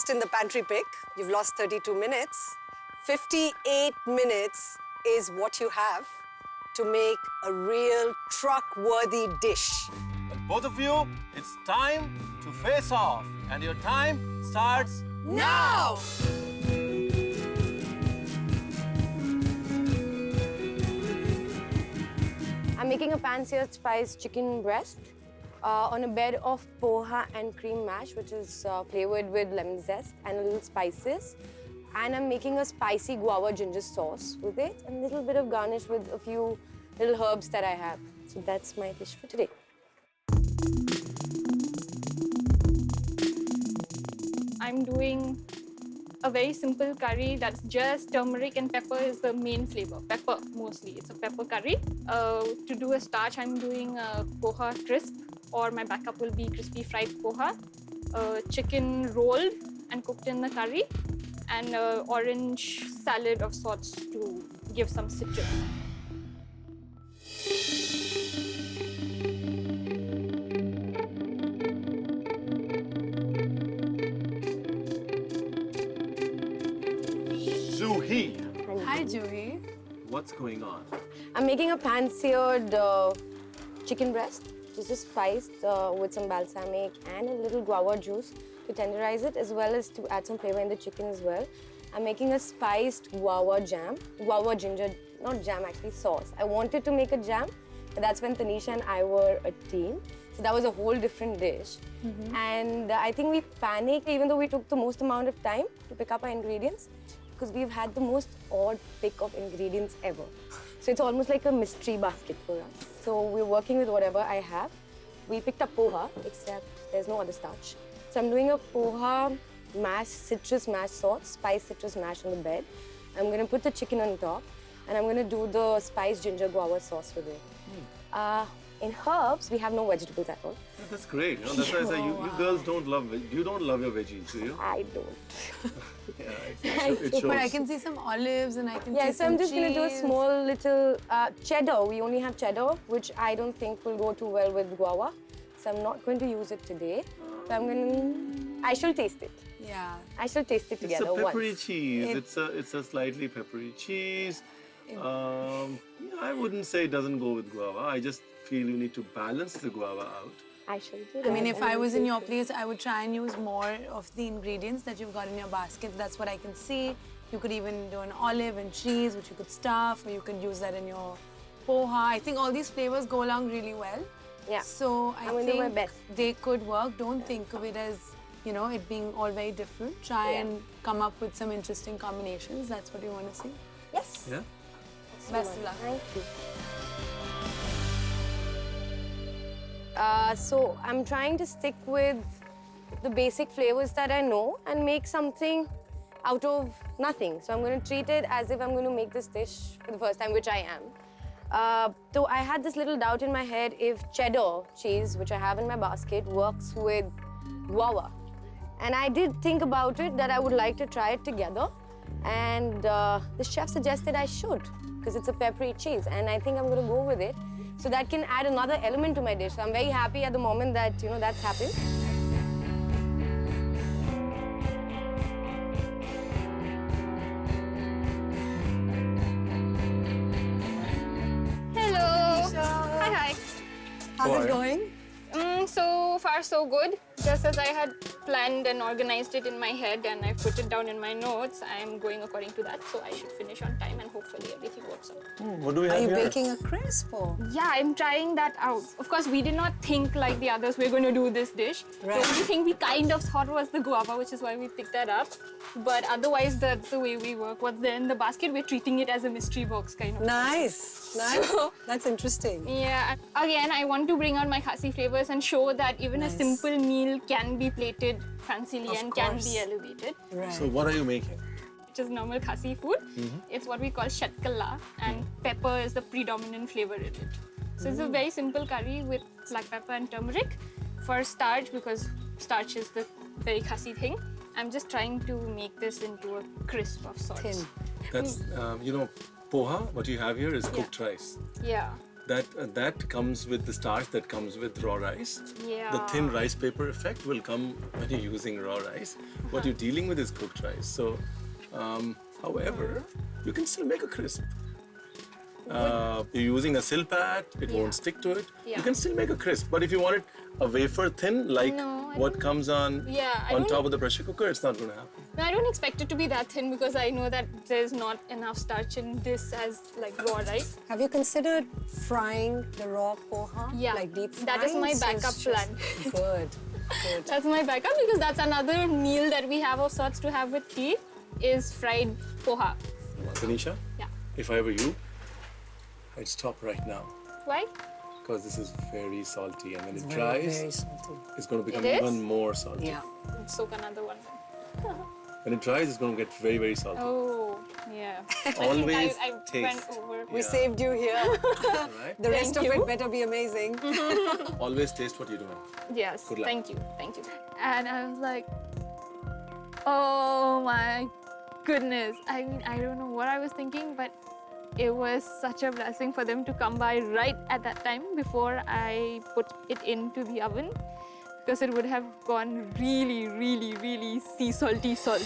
lost in the pantry pick. You've lost 32 minutes. 58 minutes is what you have to make a real truck-worthy dish. But both of you, it's time to face off. And your time starts now! I'm making a pan-seared spiced chicken breast on a bed of poha and cream mash, which is flavored with lemon zest and a little spices. And I'm making a spicy guava ginger sauce with it and a little bit of garnish with a few little herbs that I have. So that's my dish for today. I'm doing a very simple curry that's just turmeric and pepper is the main flavor. Pepper mostly. It's a pepper curry. To do a starch, I'm doing a poha crisp, or my backup will be crispy fried poha, chicken rolled and cooked in the curry, and orange salad of sorts to give some citrus. Suhi. Hi, Juhi. What's going on? I'm making a pan-seared chicken breast. This is spiced with some balsamic and a little guava juice to tenderize it, as well as to add some flavor in the chicken as well. I'm making a spiced guava ginger, not jam actually, sauce. I wanted to make a jam, but that's when Tanisha and I were a team. So that was a whole different dish. And I think we panicked, even though we took the most amount of time to pick up our ingredients, because we've had the most odd pick of ingredients ever. So it's almost like a mystery basket for us. So we're working with whatever I have. We picked up poha, except there's no other starch. So I'm doing a poha mash, citrus mash sauce, spiced citrus mash on the bed. I'm gonna put the chicken on top, and I'm gonna do the spiced ginger guava sauce with it. In herbs, we have no vegetables at all. Yeah, that's great. You know, that's why I say you girls don't love you don't love your veggies, do you? I don't. Yeah, it shows. But I can see some olives and I can see Yeah, so some I'm just gonna do a cheese. small little cheddar. We only have cheddar, which I don't think will go too well with guava. So I'm not going to use it today. But I shall taste it. Yeah. I shall taste it together It's a peppery once. cheese. It's a slightly peppery cheese. Yeah, I wouldn't say it doesn't go with guava. I just feel you need to balance the guava out. I shall do I that. mean, if and I we'll was in taste your it. place, I would try and use more of the ingredients that you've got in your basket. That's what I can see. You could even do an olive and cheese, which you could stuff, or you could use that in your poha. I think all these flavors go along really well. Yeah. So I I'm gonna do my think best. they could work. Don't think of it as, you know, it being all very different. Try Yeah. and come up with some interesting combinations. That's what you want to see. Yes. Yeah. Best of luck. Thank you. So I'm trying to stick with the basic flavors that I know and make something out of nothing. So I'm going to treat it as if I'm going to make this dish for the first time, which I am. So I had this little doubt in my head if cheddar cheese, which I have in my basket, works with guava. And I did think about it that I would like to try it together. And the chef suggested I should, because it's a peppery cheese, and I think I'm going to go with it. So that can add another element to my dish. So I'm very happy at the moment that, you know, that's happened. Hello. Hi. How's it going? So far, so good. Just as I had planned and organized it in my head and I put it down in my notes, I'm going according to that. So I should finish on time and hopefully everything works out. What do we have Are you here? baking a crisp or? Yeah, I'm trying that out. Of course, we did not think like the others we're going to do this dish. Right. The only thing we kind of thought was the guava, which is why we picked that up. But otherwise, that's the way we work. What's there in the basket, we're treating it as a mystery box kind of. Nice, nice. So- That's interesting. Yeah, again, I want to bring out my Khasi flavors and show that even a simple meal can be plated fancily and can course. be elevated. Right. So what are you making? Which is normal Khasi food. It's what we call shatkala, and pepper is the predominant flavor in it. So it's a very simple curry with black pepper and turmeric. For starch, because starch is the very Khasi thing, I'm just trying to make this into a crisp of sorts. Thin. That's you know, poha. What you have here is cooked rice. Yeah. that comes with the starch that comes with raw rice. Yeah. The thin rice paper effect will come when you're using raw rice. What you're dealing with is cooked rice. So, however, you can still make a crisp. You're using a silpat, it won't stick to it. Yeah. You can still make a crisp, but if you want it a wafer thin, like No, I what don't- comes on I on don't- top of the pressure cooker, it's not going to happen. No, I don't expect it to be that thin because I know that there's not enough starch in this as like raw rice. Have you considered frying the raw poha? Yeah, Like deep frying? that is my So backup it's just- plan. Good. Good. That's my backup because that's another meal that we have of sorts to have with tea is fried poha. Tanisha, Yeah. if I were you, I'd stop right now Why? because this is very salty, and when it Very, dries, very salty. it's going to become It is? even more salty. Yeah. Soak another one then. When it dries, it's going to get very, very salty. Oh, yeah. Always I taste. went over. We Yeah. saved you here. Right? The rest Thank of you. it better be amazing. Always taste what you're doing. Yes, Good luck. thank you. And I was like, oh my goodness. I mean, I don't know what I was thinking, but it was such a blessing for them to come by right at that time before I put it into the oven because it would have gone really, really, really sea salty salt.